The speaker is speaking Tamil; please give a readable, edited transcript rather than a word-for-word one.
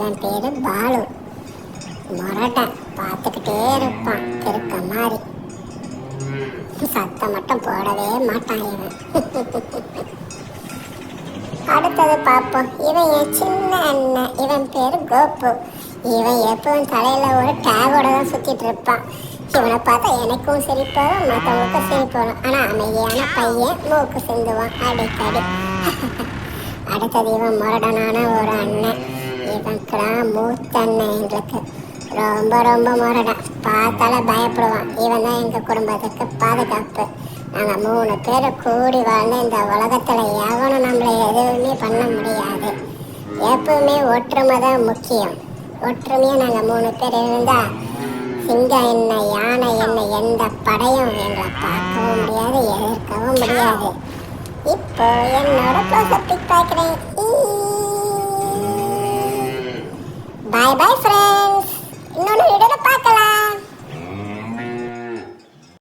இவன் பேரு பாலு. முரடன், பார்த்துக்கிட்டே இருப்பான் திருக்க மாதிரி. சத்தம் மட்டும் போடவே மாட்டான் இவன். அடுத்தது பார்ப்போம். இவன் என் சின்ன அண்ணன். இவன் பேரு கோப்பு. இவன் எப்பவும் தலையில ஒரு டேகோட தான் சுத்திட்டு இருப்பான். இவனை பார்த்தா எனக்கும் சிரிப்பு வரும், மற்றவங்களுக்கும் சிரிப்பு வரும். ஆனா அமைதியான பையன், மூக்கு சிந்துவான் அடிக்கடி. அடுத்தது இவன் முரடனான ஒரு அண்ணன். இவனுக்குதான் மூத்த அண்ணன். எங்களுக்கு ரொம்ப ரொம்ப முரடன், பார்த்தால பயப்படுவான். இவன் தான் எங்க குடும்பத்துக்கு பாதுகாப்பு. நாங்கள் 3 பேர் கூடி வாழ்ந்து இந்த உலகத்துல எவனும் நம்மளை எதுவுமே பண்ண முடியாது. எப்பவுமே ஒற்றுமை தான் முக்கியம். ஒற்றுமையா நாங்கள் 3 பேர் இருந்தா சிங்கம் என்ன, யானை என்ன, எந்த படையும் எங்களை பார்க்கவும் முடியாது, எதிர்க்கவும் முடியாது. இப்போ என்னோட க்ளோஸ் அப் பிக் பார்க்குறேன்.